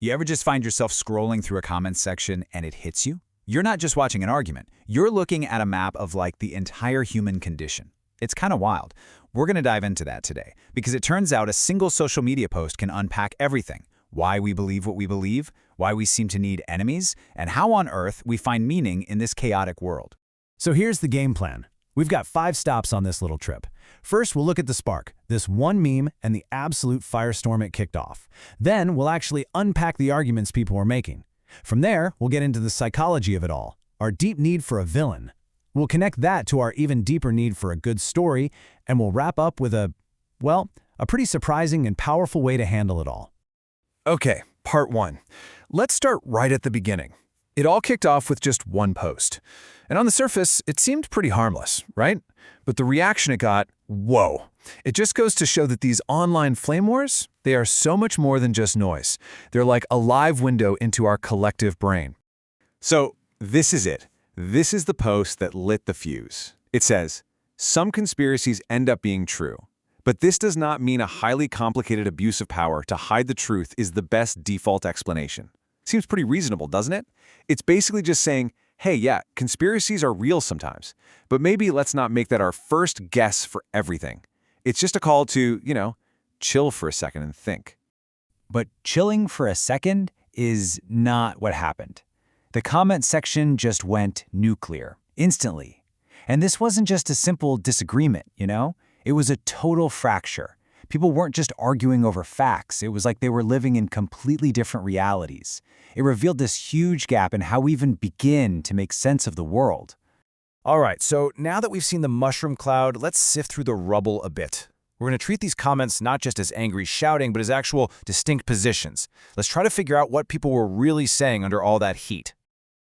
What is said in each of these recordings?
You ever just find yourself scrolling through a comments section and it hits you? You're not just watching an argument. You're looking at a map of like the entire human condition. It's kind of wild. We're going to dive into that today because it turns out a single social media post can unpack everything. Why we believe what we believe, why we seem to need enemies, and how on earth we find meaning in this chaotic world. So here's the game plan. We've got 5 stops on this little trip. First, we'll look at the spark, this one meme and the absolute firestorm it kicked off. Then, we'll actually unpack the arguments people were making. From there, we'll get into the psychology of it all, our deep need for a villain. We'll connect that to our even deeper need for a good story, and we'll wrap up with a pretty surprising and powerful way to handle it all. Okay, part 1. Let's start right at the beginning. It all kicked off with just one post. And on the surface, it seemed pretty harmless, right? But the reaction it got, whoa. It just goes to show that these online flame wars, they are so much more than just noise. They're like a live window into our collective brain. So this is it. This is the post that lit the fuse. It says, some conspiracies end up being true. But this does not mean a highly complicated abuse of power to hide the truth is the best default explanation. Seems pretty reasonable, doesn't it? It's basically just saying, hey, yeah, conspiracies are real sometimes, but maybe let's not make that our first guess for everything. It's just a call to, chill for a second and think. But chilling for a second is not what happened. The comment section just went nuclear, instantly. And this wasn't just a simple disagreement, It was a total fracture. People weren't just arguing over facts. It was like they were living in completely different realities. It revealed this huge gap in how we even begin to make sense of the world. All right, so now that we've seen the mushroom cloud, let's sift through the rubble a bit. We're going to treat these comments not just as angry shouting, but as actual distinct positions. Let's try to figure out what people were really saying under all that heat.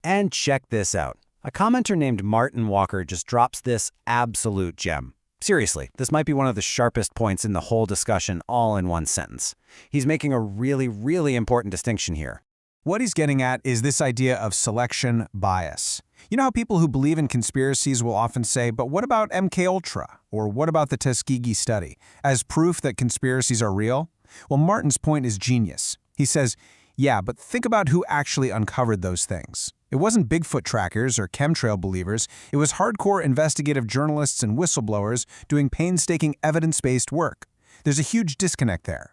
And check this out. A commenter named Martin Walker just drops this absolute gem. Seriously, this might be one of the sharpest points in the whole discussion all in one sentence. He's making a really, really important distinction here. What he's getting at is this idea of selection bias. You know how people who believe in conspiracies will often say, but what about MKUltra? Or what about the Tuskegee study? As proof that conspiracies are real? Well, Martin's point is genius. He says, yeah, but think about who actually uncovered those things. It wasn't Bigfoot trackers or chemtrail believers. It was hardcore investigative journalists and whistleblowers doing painstaking evidence-based work. There's a huge disconnect there.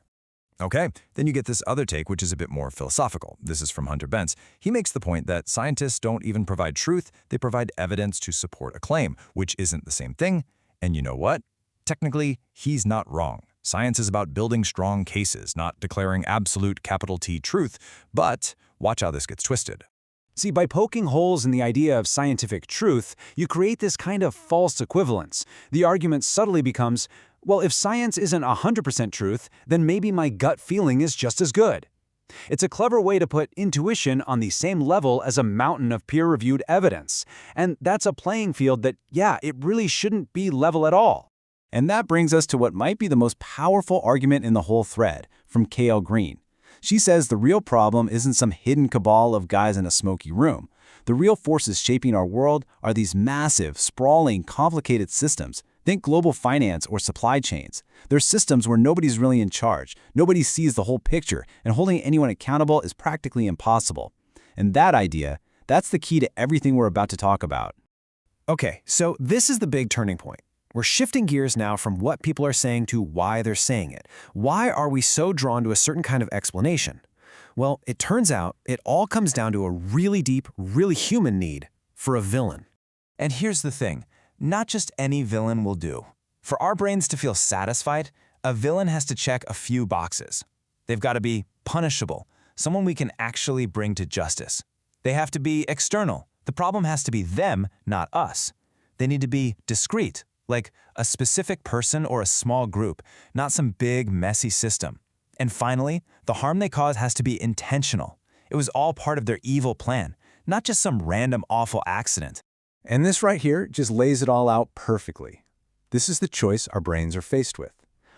Okay, then you get this other take, which is a bit more philosophical. This is from Hunter Bentz. He makes the point that scientists don't even provide truth, they provide evidence to support a claim, which isn't the same thing. And you know what? Technically, he's not wrong. Science is about building strong cases, not declaring absolute capital T truth. But watch how this gets twisted. See, by poking holes in the idea of scientific truth, you create this kind of false equivalence. The argument subtly becomes, well, if science isn't 100% truth, then maybe my gut feeling is just as good. It's a clever way to put intuition on the same level as a mountain of peer-reviewed evidence. And that's a playing field that, it really shouldn't be level at all. And that brings us to what might be the most powerful argument in the whole thread, from K.L. Green. She says the real problem isn't some hidden cabal of guys in a smoky room. The real forces shaping our world are these massive, sprawling, complicated systems. Think global finance or supply chains. They're systems where nobody's really in charge. Nobody sees the whole picture, and holding anyone accountable is practically impossible. And that idea, that's the key to everything we're about to talk about. Okay, so this is the big turning point. We're shifting gears now from what people are saying to why they're saying it. Why are we so drawn to a certain kind of explanation? Well, it turns out it all comes down to a really deep, really human need for a villain. And here's the thing, not just any villain will do. For our brains to feel satisfied, a villain has to check a few boxes. They've got to be punishable, someone we can actually bring to justice. They have to be external. The problem has to be them, not us. They need to be discrete, like a specific person or a small group, not some big, messy system. And finally, the harm they cause has to be intentional. It was all part of their evil plan, not just some random awful accident. And this right here just lays it all out perfectly. This is the choice our brains are faced with.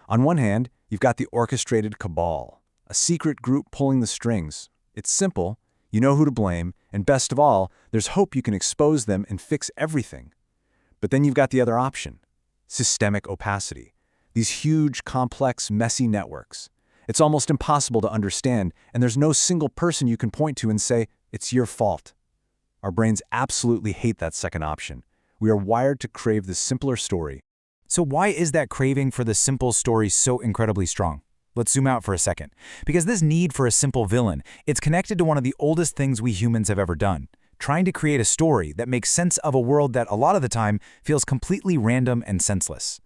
On one hand, you've got the orchestrated cabal, a secret group pulling the strings. It's simple, you know who to blame, and best of all, there's hope you can expose them and fix everything. But then you've got the other option, systemic opacity. These huge, complex, messy networks. It's almost impossible to understand, and there's no single person you can point to and say, it's your fault. Our brains absolutely hate that second option. We are wired to crave the simpler story. So why is that craving for the simple story so incredibly strong? Let's zoom out for a second. Because this need for a simple villain, it's connected to one of the oldest things we humans have ever done, trying to create a story that makes sense of a world that a lot of the time feels completely random and senseless.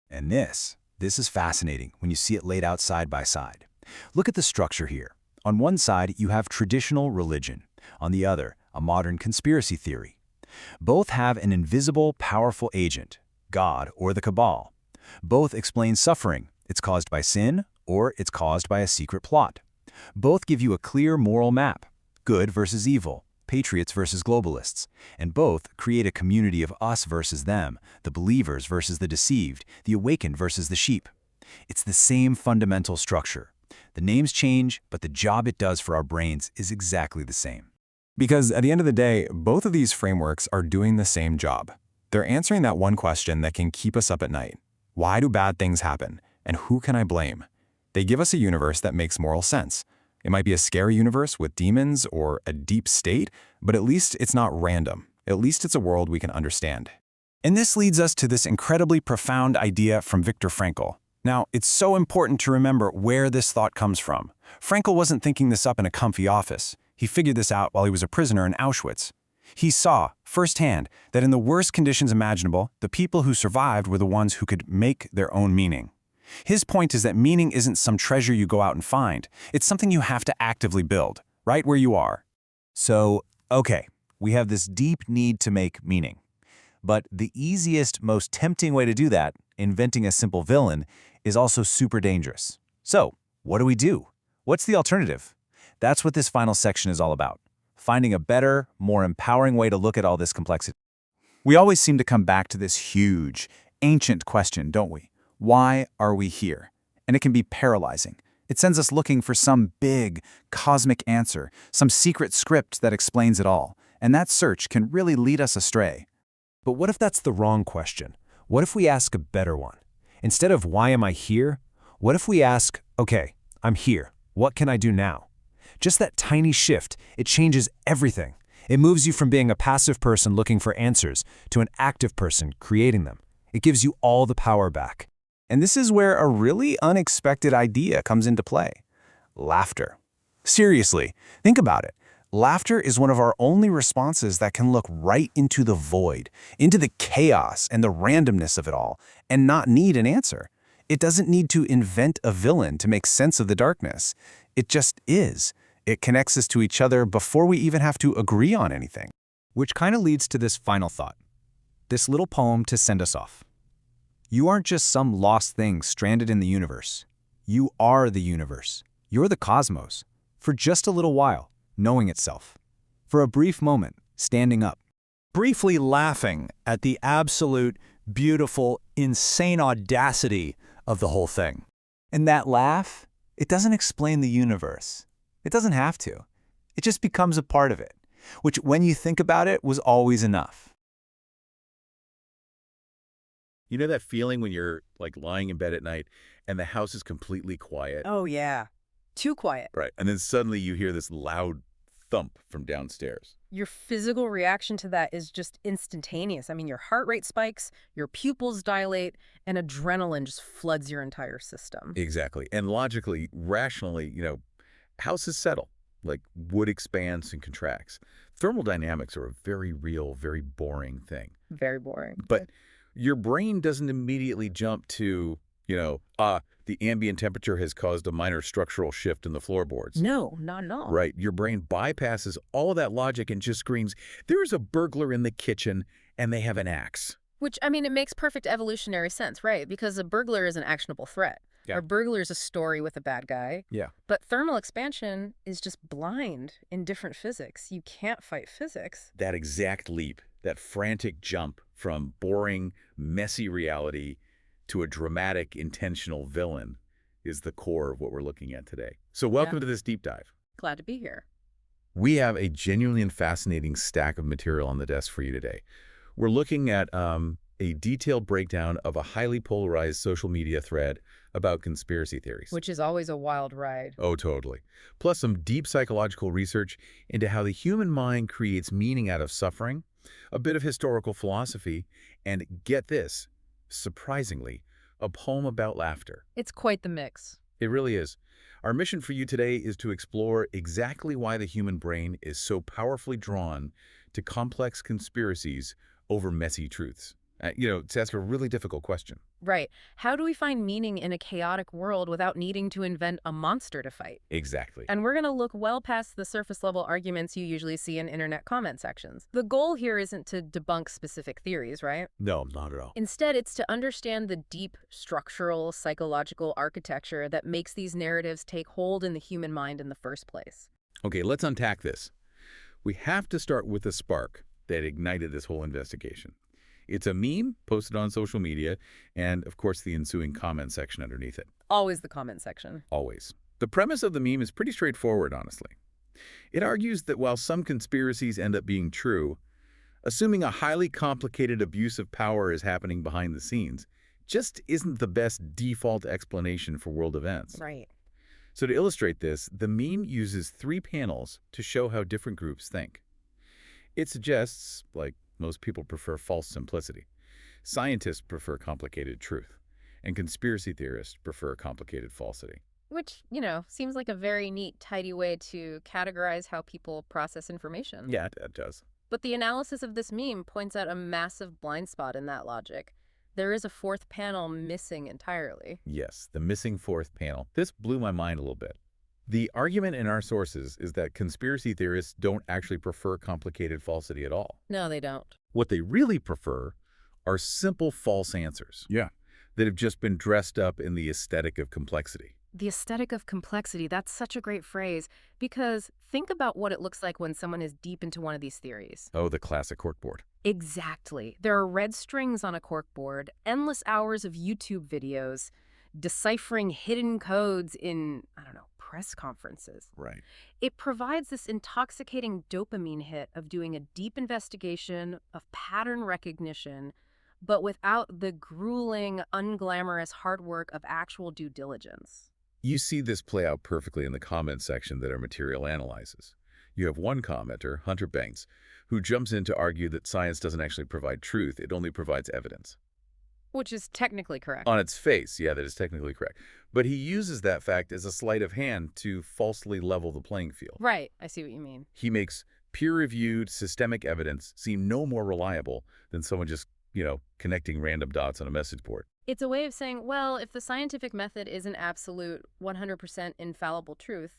And this is fascinating when you see it laid out side by side. Look at the structure here. On one side, you have traditional religion. On the other, a modern conspiracy theory. Both have an invisible, powerful agent, God or the Cabal. Both explain suffering. It's caused by sin, or it's caused by a secret plot. Both give you a clear moral map, good versus evil, patriots versus globalists, and both create a community of us versus them, the believers versus the deceived, the awakened versus the sheep. It's the same fundamental structure. The names change, but the job it does for our brains is exactly the same. Because at the end of the day, both of these frameworks are doing the same job. They're answering that one question that can keep us up at night. Why do bad things happen? And who can I blame? They give us a universe that makes moral sense. It might be a scary universe with demons or a deep state, but at least it's not random. At least it's a world we can understand. And this leads us to this incredibly profound idea from Viktor Frankl. Now, it's so important to remember where this thought comes from. Frankl wasn't thinking this up in a comfy office. He figured this out while he was a prisoner in Auschwitz. He saw, firsthand, that in the worst conditions imaginable, the people who survived were the ones who could make their own meaning. His point is that meaning isn't some treasure you go out and find. It's something you have to actively build, right where you are. So, okay, we have this deep need to make meaning. But the easiest, most tempting way to do that, inventing a simple villain, is also super dangerous. So, what do? What's the alternative? That's what this final section is all about. Finding a better, more empowering way to look at all this complexity. We always seem to come back to this huge, ancient question, don't we? Why are we here? And it can be paralyzing. It sends us looking for some big, cosmic answer, some secret script that explains it all. And that search can really lead us astray. But what if that's the wrong question? What if we ask a better one? Instead of why am I here, what if we ask, okay, I'm here. What can I do now? Just that tiny shift, it changes everything. It moves you from being a passive person looking for answers to an active person creating them. It gives you all the power back. And this is where a really unexpected idea comes into play. Laughter. Seriously, think about it. Laughter is one of our only responses that can look right into the void, into the chaos and the randomness of it all, and not need an answer. It doesn't need to invent a villain to make sense of the darkness. It just is. It connects us to each other before we even have to agree on anything. Which kind of leads to this final thought. This little poem to send us off. You aren't just some lost thing stranded in the universe. You are the universe. You're the cosmos. For just a little while, knowing itself. For a brief moment, standing up. Briefly laughing at the absolute, beautiful, insane audacity of the whole thing. And that laugh, it doesn't explain the universe. It doesn't have to. It just becomes a part of it, which when you think about it was always enough. You know that feeling when you're like lying in bed at night and the house is completely quiet? Oh, yeah. Too quiet. Right. And then suddenly you hear this loud thump from downstairs. Your physical reaction to that is just instantaneous. I mean, your heart rate spikes, your pupils dilate, and adrenaline just floods your entire system. Exactly. And logically, rationally, houses settle, like wood expands and contracts. Thermodynamics are a very real, very boring thing. Very boring. But your brain doesn't immediately jump to, the ambient temperature has caused a minor structural shift in the floorboards. No, not at all. Right. Your brain bypasses all of that logic and just screams, there's a burglar in the kitchen and they have an axe. Which, I mean, it makes perfect evolutionary sense, right? Because a burglar is an actionable threat. Yeah. A burglar is a story with a bad guy. Yeah. But thermal expansion is just blind in different physics. You can't fight physics. That exact leap, that frantic jump from boring, messy reality to a dramatic, intentional villain is the core of what we're looking at today. So welcome to this deep dive. Glad to be here. We have a genuinely fascinating stack of material on the desk for you today. We're looking at a detailed breakdown of a highly polarized social media thread about conspiracy theories. Which is always a wild ride. Oh, totally. Plus some deep psychological research into how the human mind creates meaning out of suffering, a bit of historical philosophy, and get this, surprisingly, a poem about laughter. It's quite the mix. It really is. Our mission for you today is to explore exactly why the human brain is so powerfully drawn to complex conspiracies over messy truths. To ask a really difficult question. Right. How do we find meaning in a chaotic world without needing to invent a monster to fight? Exactly. And we're going to look well past the surface-level arguments you usually see in internet comment sections. The goal here isn't to debunk specific theories, right? No, not at all. Instead, it's to understand the deep structural, psychological architecture that makes these narratives take hold in the human mind in the first place. Okay, let's unpack this. We have to start with the spark that ignited this whole investigation. It's a meme posted on social media and, of course, the ensuing comment section underneath it. Always the comment section. Always. The premise of the meme is pretty straightforward, honestly. It argues that while some conspiracies end up being true, assuming a highly complicated abuse of power is happening behind the scenes just isn't the best default explanation for world events. Right. So to illustrate this, the meme uses 3 panels to show how different groups think. It suggests, like most people prefer false simplicity, scientists prefer complicated truth, and conspiracy theorists prefer complicated falsity. Which, seems like a very neat, tidy way to categorize how people process information. Yeah, it does. But the analysis of this meme points out a massive blind spot in that logic. There is a 4th panel missing entirely. Yes, the missing 4th panel. This blew my mind a little bit. The argument in our sources is that conspiracy theorists don't actually prefer complicated falsity at all. No, they don't. What they really prefer are simple false answers. Yeah. That have just been dressed up in the aesthetic of complexity. The aesthetic of complexity, that's such a great phrase, because think about what it looks like when someone is deep into one of these theories. Oh, the classic corkboard. Exactly. There are red strings on a corkboard, endless hours of YouTube videos, deciphering hidden codes in, press conferences. Right. It provides this intoxicating dopamine hit of doing a deep investigation, of pattern recognition, but without the grueling, unglamorous hard work of actual due diligence. You see this play out perfectly in the comment section that our material analyzes. You have one commenter, Hunter Banks, who jumps in to argue that science doesn't actually provide truth, it only provides evidence. Which is technically correct. On its face, yeah, that is technically correct. But he uses that fact as a sleight of hand to falsely level the playing field. Right, I see what you mean. He makes peer-reviewed, systemic evidence seem no more reliable than someone just, connecting random dots on a message board. It's a way of saying, well, if the scientific method is an absolute 100% infallible truth,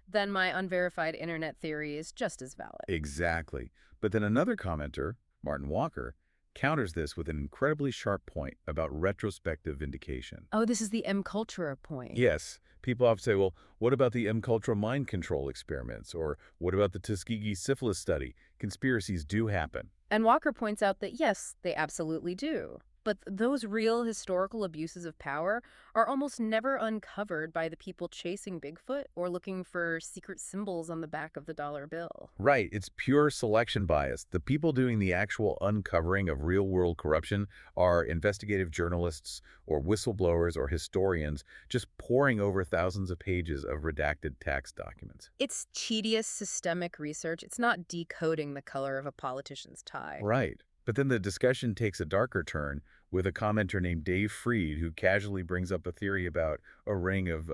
then my unverified internet theory is just as valid. Exactly. But then another commenter, Martin Walker, counters this with an incredibly sharp point about retrospective vindication. Oh, this is the M-Cultura point. Yes. People often say, well, what about the M-Cultura mind control experiments? Or what about the Tuskegee syphilis study? Conspiracies do happen. And Walker points out that, yes, they absolutely do. But those real historical abuses of power are almost never uncovered by the people chasing Bigfoot or looking for secret symbols on the back of the dollar bill. Right. It's pure selection bias. The people doing the actual uncovering of real-world corruption are investigative journalists or whistleblowers or historians just poring over thousands of pages of redacted tax documents. It's tedious systemic research. It's not decoding the color of a politician's tie. Right. But then the discussion takes a darker turn with a commenter named Dave Freed who casually brings up a theory about a ring of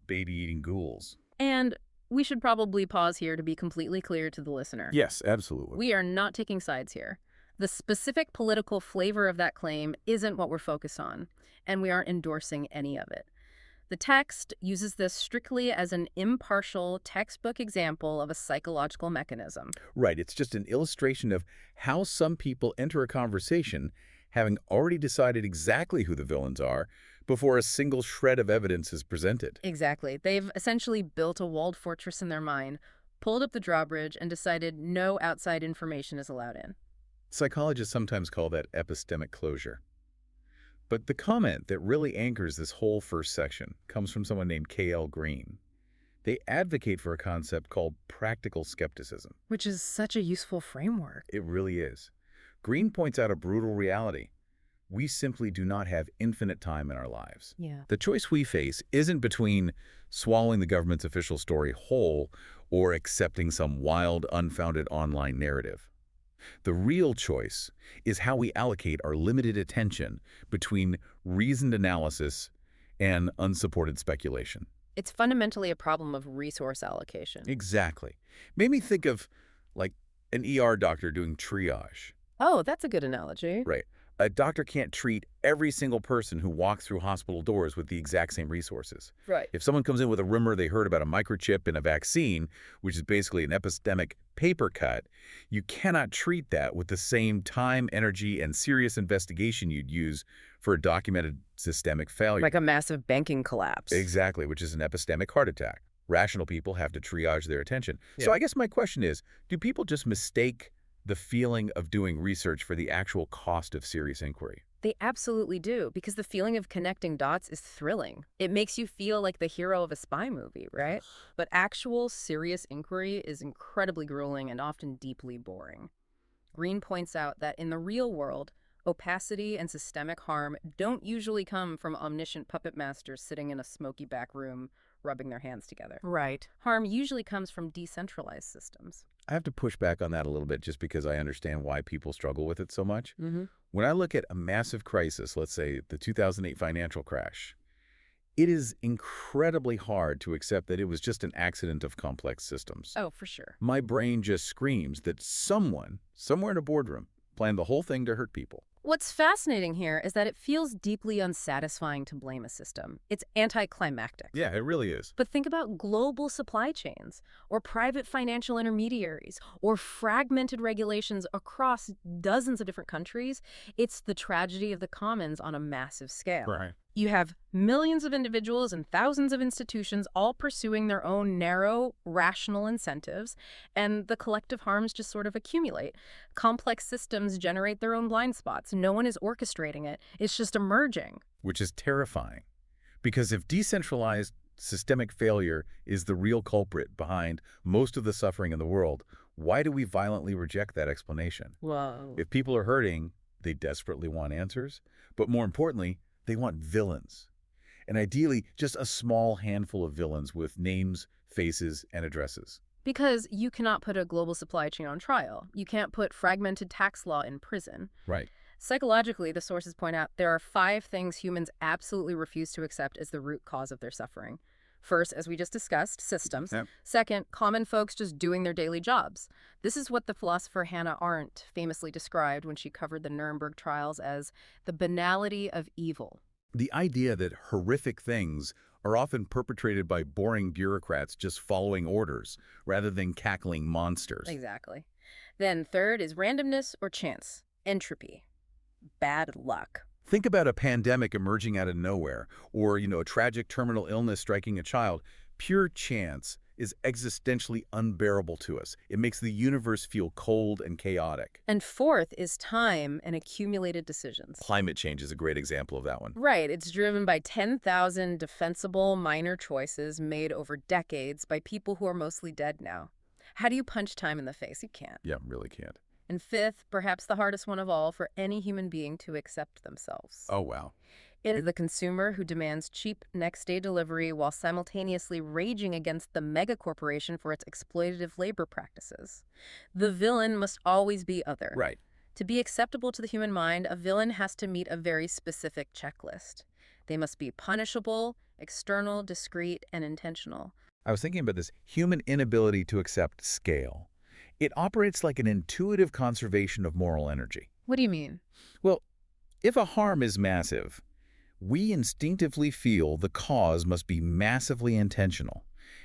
baby-eating ghouls. And we should probably pause here to be completely clear to the listener. Yes, absolutely. We are not taking sides here. The specific political flavor of that claim isn't what we're focused on, and we aren't endorsing any of it. The text uses this strictly as an impartial textbook example of a psychological mechanism. Right. It's just an illustration of how some people enter a conversation having already decided exactly who the villains are before a single shred of evidence is presented. Exactly. They've essentially built a walled fortress in their mind, pulled up the drawbridge, and decided no outside information is allowed in. Psychologists sometimes call that epistemic closure. But the comment that really anchors this whole first section comes from someone named K.L. Green. They advocate for a concept called practical skepticism. Which is such a useful framework. It really is. Green points out a brutal reality. We simply do not have infinite time in our lives. Yeah. The choice we face isn't between swallowing the government's official story whole or accepting some wild, unfounded online narrative. The real choice is how we allocate our limited attention between reasoned analysis and unsupported speculation. It's fundamentally a problem of resource allocation. Exactly. Made me think of, like, an ER doctor doing triage. Oh, that's a good analogy. Right. A doctor can't treat every single person who walks through hospital doors with the exact same resources. Right. If someone comes in with a rumor they heard about a microchip in a vaccine, which is basically an epistemic paper cut, you cannot treat that with the same time, energy, and serious investigation you'd use for a documented systemic failure. Like a massive banking collapse. Exactly, which is an epistemic heart attack. Rational people have to triage their attention. So I guess my question is, do people just mistake the feeling of doing research for the actual cost of serious inquiry? They absolutely do, because the feeling of connecting dots is thrilling. It makes you feel like the hero of a spy movie, right? But actual serious inquiry is incredibly grueling and often deeply boring. Green points out that in the real world, opacity and systemic harm don't usually come from omniscient puppet masters sitting in a smoky back room rubbing their hands together. Right. Harm usually comes from decentralized systems. I have to push back on that a little bit just because I understand why people struggle with it so much. Mm-hmm. When I look at a massive crisis, let's say the 2008 financial crash, it is incredibly hard to accept that it was just an accident of complex systems. Oh, for sure. My brain just screams that someone, somewhere in a boardroom, planned the whole thing to hurt people. What's fascinating here is that it feels deeply unsatisfying to blame a system. It's anticlimactic. Yeah, it really is. But think about global supply chains, or private financial intermediaries, or fragmented regulations across dozens of different countries. It's the tragedy of the commons on a massive scale. Right. You have millions of individuals and thousands of institutions all pursuing their own narrow, rational incentives, and the collective harms just sort of accumulate. Complex systems generate their own blind spots. No one is orchestrating it. It's just emerging. Which is terrifying. Because if decentralized systemic failure is the real culprit behind most of the suffering in the world, why do we violently reject that explanation? Whoa. If people are hurting, they desperately want answers. But more importantly, they want villains. And ideally, just a small handful of villains with names, faces, and addresses. Because you cannot put a global supply chain on trial. You can't put fragmented tax law in prison. Right. Psychologically, the sources point out there are 5 things humans absolutely refuse to accept as the root cause of their suffering. First, as we just discussed, systems. Yep. Second, common folks just doing their daily jobs. This is what the philosopher Hannah Arendt famously described when she covered the Nuremberg trials as the banality of evil. The idea that horrific things are often perpetrated by boring bureaucrats just following orders rather than cackling monsters. Exactly. Then third is randomness or chance, entropy, bad luck. Think about a pandemic emerging out of nowhere, or, a tragic terminal illness striking a child. Pure chance is existentially unbearable to us. It makes the universe feel cold and chaotic. And fourth is time and accumulated decisions. Climate change is a great example of that one. Right. It's driven by 10,000 defensible minor choices made over decades by people who are mostly dead now. How do you punch time in the face? You can't. Yeah, really can't. And fifth, perhaps the hardest one of all for any human being to accept themselves. Oh, wow. It is the consumer who demands cheap next-day delivery while simultaneously raging against the megacorporation for its exploitative labor practices. The villain must always be other. Right. To be acceptable to the human mind, a villain has to meet a very specific checklist. They must be punishable, external, discrete, and intentional. I was thinking about this human inability to accept scale. It operates like an intuitive conservation of moral energy. What do you mean? Well, if a harm is massive, we instinctively feel the cause must be massively intentional.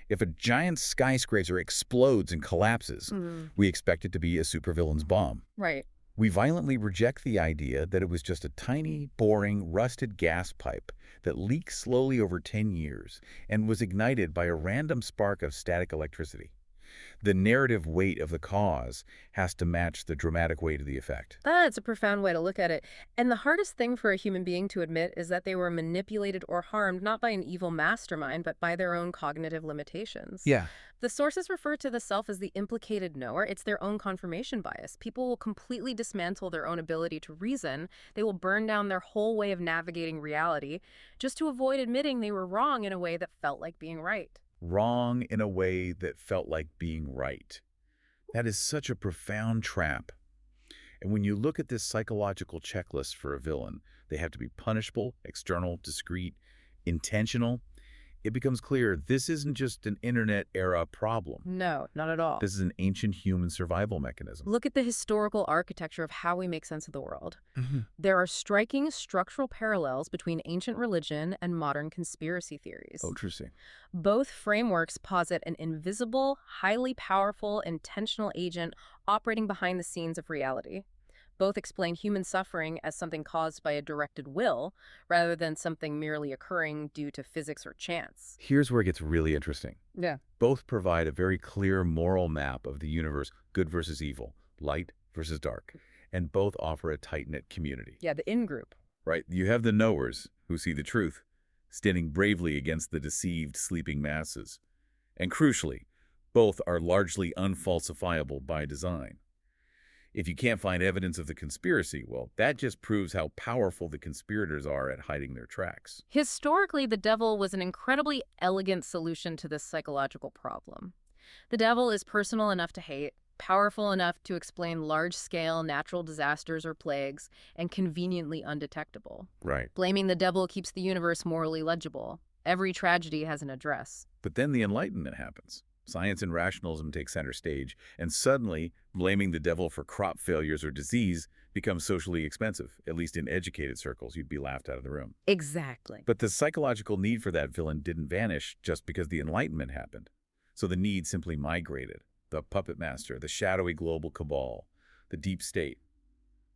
If a giant skyscraper explodes and collapses, we expect it to be a supervillain's bomb. Right. We violently reject the idea that it was just a tiny, boring, rusted gas pipe that leaked slowly over 10 years and was ignited by a random spark of static electricity. The narrative weight of the cause has to match the dramatic weight of the effect. That's a profound way to look at it. And the hardest thing for a human being to admit is that they were manipulated or harmed not by an evil mastermind, but by their own cognitive limitations. Yeah. The sources refer to the self as the implicated knower. It's their own confirmation bias. People will completely dismantle their own ability to reason. They will burn down their whole way of navigating reality just to avoid admitting they were wrong in a way that felt like being right. Wrong in a way that felt like being right. That is such a profound trap. And when you look at this psychological checklist for a villain, they have to be punishable, external, discrete, intentional. It becomes clear this isn't just an internet-era problem. No, not at all. This is an ancient human survival mechanism. Look at the historical architecture of how we make sense of the world. There are striking structural parallels between ancient religion and modern conspiracy theories. Oh, interesting. Both frameworks posit an invisible, highly powerful, intentional agent operating behind the scenes of reality. Both explain human suffering as something caused by a directed will, rather than something merely occurring due to physics or chance. Here's where it gets really interesting. Yeah. Both provide a very clear moral map of the universe, good versus evil, light versus dark, and both offer a tight-knit community. Yeah, the in-group. Right? You have the knowers, who see the truth, standing bravely against the deceived, sleeping masses. And crucially, both are largely unfalsifiable by design. If you can't find evidence of the conspiracy, well, that just proves how powerful the conspirators are at hiding their tracks. Historically, the devil was an incredibly elegant solution to this psychological problem. The devil is personal enough to hate, powerful enough to explain large-scale natural disasters or plagues, and conveniently undetectable. Right. Blaming the devil keeps the universe morally legible. Every tragedy has an address. But then the Enlightenment happens. Science and rationalism take center stage, and suddenly, blaming the devil for crop failures or disease becomes socially expensive. At least in educated circles, you'd be laughed out of the room. Exactly. But the psychological need for that villain didn't vanish just because the Enlightenment happened. So the need simply migrated. The puppet master, the shadowy global cabal, the deep state.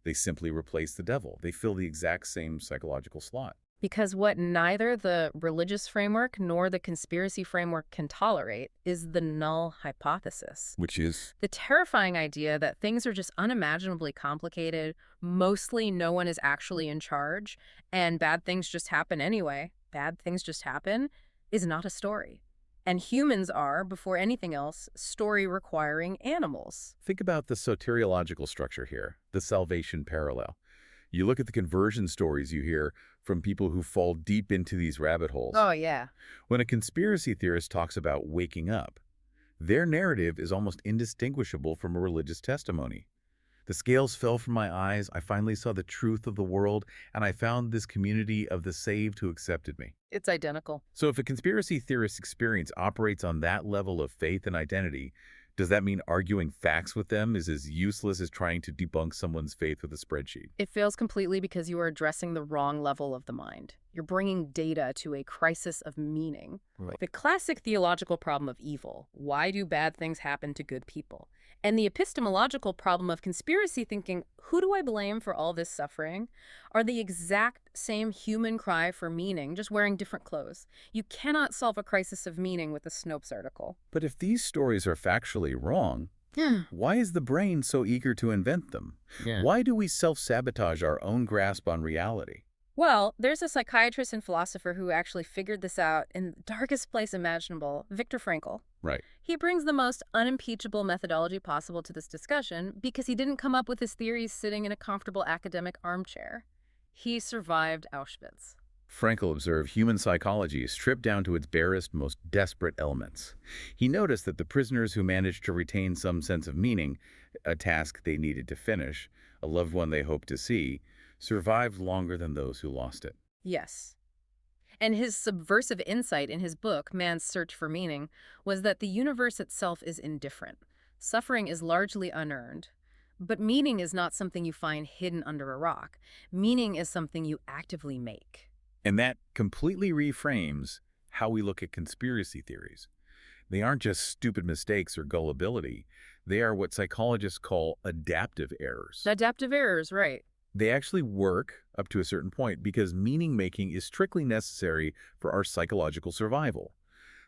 They simply replace the devil. They fill the exact same psychological slot. Because what neither the religious framework nor the conspiracy framework can tolerate is the null hypothesis. Which is? The terrifying idea that things are just unimaginably complicated, mostly no one is actually in charge, and bad things just happen anyway. Bad things just happen is not a story. And humans are, before anything else, story-requiring animals. Think about the soteriological structure here, the salvation parallel. You look at the conversion stories you hear from people who fall deep into these rabbit holes. Oh, yeah. When a conspiracy theorist talks about waking up, their narrative is almost indistinguishable from a religious testimony. The scales fell from my eyes, I finally saw the truth of the world, and I found this community of the saved who accepted me. It's identical. So if a conspiracy theorist's experience operates on that level of faith and identity, does that mean arguing facts with them is as useless as trying to debunk someone's faith with a spreadsheet? It fails completely because you are addressing the wrong level of the mind. You're bringing data to a crisis of meaning. Right. The classic theological problem of evil. Why do bad things happen to good people? And the epistemological problem of conspiracy thinking, who do I blame for all this suffering, are the exact same human cry for meaning, just wearing different clothes. You cannot solve a crisis of meaning with a Snopes article. But if these stories are factually wrong, why is the brain so eager to invent them? Why do we self-sabotage our own grasp on reality? Well, there's a psychiatrist and philosopher who actually figured this out in the darkest place imaginable, Viktor Frankl. Right. He brings the most unimpeachable methodology possible to this discussion because he didn't come up with his theories sitting in a comfortable academic armchair. He survived Auschwitz. Frankl observed human psychology stripped down to its barest, most desperate elements. He noticed that the prisoners who managed to retain some sense of meaning, a task they needed to finish, a loved one they hoped to see, survived longer than those who lost it. Yes. And his subversive insight in his book, Man's Search for Meaning, was that the universe itself is indifferent. Suffering is largely unearned. But meaning is not something you find hidden under a rock. Meaning is something you actively make. And that completely reframes how we look at conspiracy theories. They aren't just stupid mistakes or gullibility. They are what psychologists call adaptive errors. Adaptive errors, right. They actually work up to a certain point because meaning-making is strictly necessary for our psychological survival.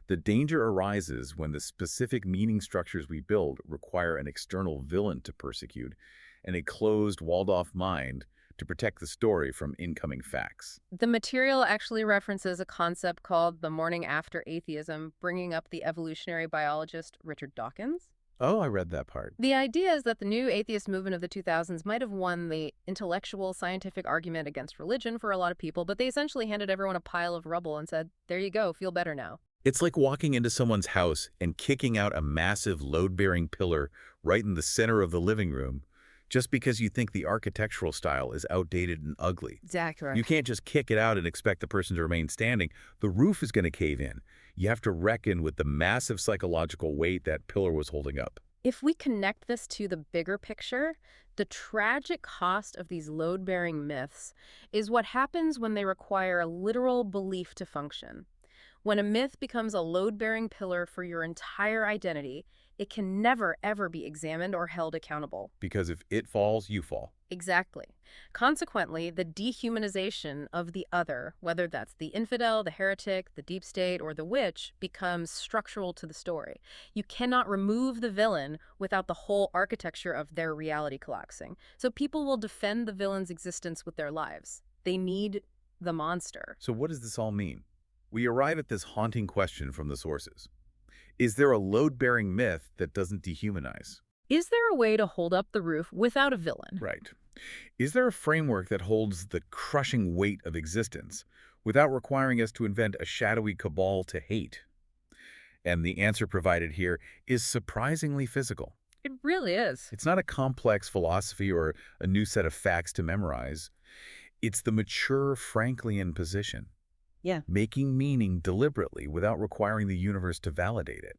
The danger arises when the specific meaning structures we build require an external villain to persecute and a closed, walled-off mind to protect the story from incoming facts. The material actually references a concept called the morning after atheism, bringing up the evolutionary biologist Richard Dawkins. Oh, I read that part. The idea is that the new atheist movement of the 2000s might have won the intellectual, scientific argument against religion for a lot of people, but they essentially handed everyone a pile of rubble and said, there you go, feel better now. It's like walking into someone's house and kicking out a massive load-bearing pillar right in the center of the living room just because you think the architectural style is outdated and ugly. Exactly. You can't just kick it out and expect the person to remain standing. The roof is going to cave in. You have to reckon with the massive psychological weight that pillar was holding up. If we connect this to the bigger picture, the tragic cost of these load-bearing myths is what happens when they require a literal belief to function. When a myth becomes a load-bearing pillar for your entire identity, it can never, ever be examined or held accountable. Because if it falls, you fall. Exactly. Consequently, the dehumanization of the other, whether that's the infidel, the heretic, the deep state, or the witch, becomes structural to the story. You cannot remove the villain without the whole architecture of their reality collapsing. So people will defend the villain's existence with their lives. They need the monster. So what does this all mean? We arrive at this haunting question from the sources. Is there a load-bearing myth that doesn't dehumanize? Is there a way to hold up the roof without a villain? Right. Is there a framework that holds the crushing weight of existence without requiring us to invent a shadowy cabal to hate? And the answer provided here is surprisingly physical. It really is. It's not a complex philosophy or a new set of facts to memorize. It's the mature Franklian position. Yeah. Making meaning deliberately without requiring the universe to validate it.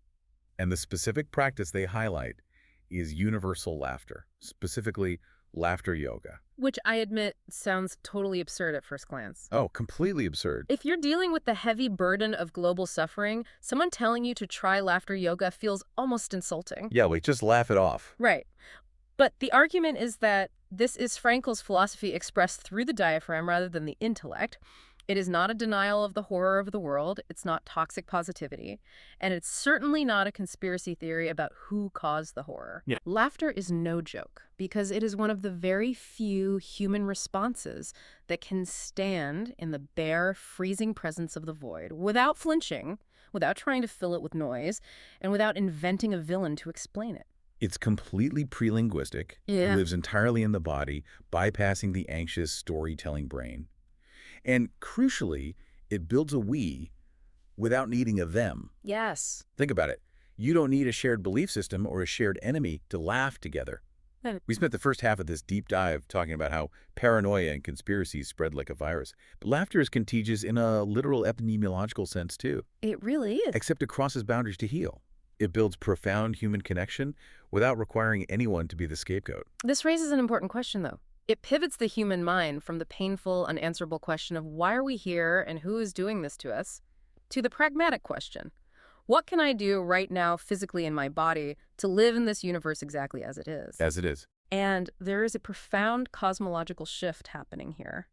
And the specific practice they highlight is universal laughter, specifically laughter yoga. Which I admit sounds totally absurd at first glance. Oh, completely absurd. If you're dealing with the heavy burden of global suffering, someone telling you to try laughter yoga feels almost insulting. Yeah, like just laugh it off. Right. But the argument is that this is Frankl's philosophy expressed through the diaphragm rather than the intellect. It is not a denial of the horror of the world, it's not toxic positivity, and it's certainly not a conspiracy theory about who caused the horror. Yeah. Laughter is no joke, because it is one of the very few human responses that can stand in the bare, freezing presence of the void, without flinching, without trying to fill it with noise, and without inventing a villain to explain it. It's completely pre-linguistic, lives entirely in the body, bypassing the anxious storytelling brain. And crucially, it builds a we without needing a them. Yes. Think about it. You don't need a shared belief system or a shared enemy to laugh together. We spent the first half of this deep dive talking about how paranoia and conspiracies spread like a virus. But laughter is contagious in a literal epidemiological sense, too. It really is. Except it crosses boundaries to heal. It builds profound human connection without requiring anyone to be the scapegoat. This raises an important question, though. It pivots the human mind from the painful, unanswerable question of why are we here and who is doing this to us, to the pragmatic question. What can I do right now physically in my body to live in this universe exactly as it is? As it is. And there is a profound cosmological shift happening here.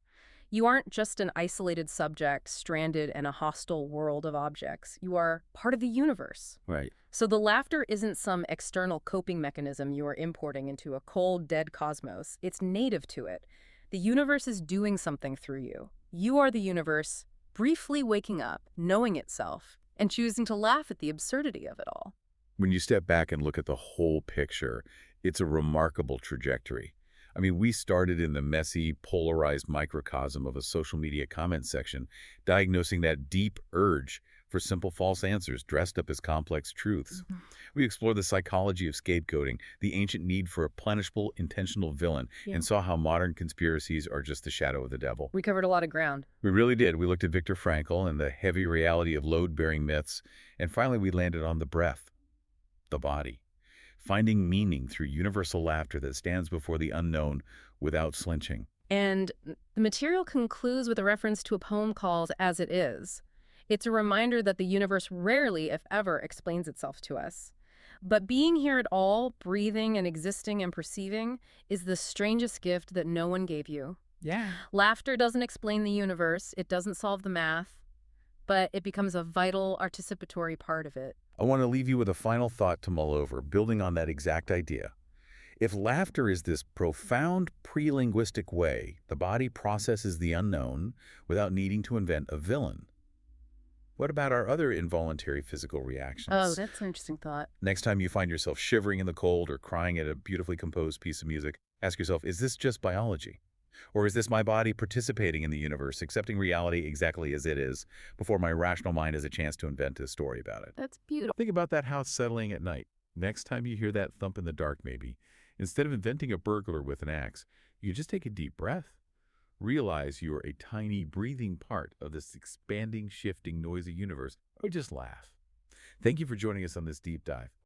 You aren't just an isolated subject stranded in a hostile world of objects. You are part of the universe. Right. So the laughter isn't some external coping mechanism you are importing into a cold, dead cosmos. It's native to it. The universe is doing something through you. You are the universe, briefly waking up, knowing itself, and choosing to laugh at the absurdity of it all. When you step back and look at the whole picture, it's a remarkable trajectory. I mean, we started in the messy, polarized microcosm of a social media comment section, diagnosing that deep urge for simple false answers dressed up as complex truths. We explored the psychology of scapegoating, the ancient need for a punishable, intentional villain, and saw how modern conspiracies are just the shadow of the devil. We covered a lot of ground. We really did. We looked at Viktor Frankl and the heavy reality of load-bearing myths, and finally we landed on the breath, the body. Finding meaning through universal laughter that stands before the unknown without flinching. And the material concludes with a reference to a poem called As It Is. It's a reminder that the universe rarely, if ever, explains itself to us. But being here at all, breathing and existing and perceiving, is the strangest gift that no one gave you. Yeah. Laughter doesn't explain the universe. It doesn't solve the math. but it becomes a vital participatory part of it. I want to leave you with a final thought to mull over, building on that exact idea. If laughter is this profound pre-linguistic way the body processes the unknown without needing to invent a villain, what about our other involuntary physical reactions? Oh, that's an interesting thought. Next time you find yourself shivering in the cold or crying at a beautifully composed piece of music, ask yourself, is this just biology? Or is this my body participating in the universe, accepting reality exactly as it is, before my rational mind has a chance to invent a story about it? That's beautiful. Think about that house settling at night. Next time you hear that thump in the dark, maybe, instead of inventing a burglar with an axe, you just take a deep breath. Realize you are a tiny, breathing part of this expanding, shifting, noisy universe, or just laugh. Thank you for joining us on this deep dive.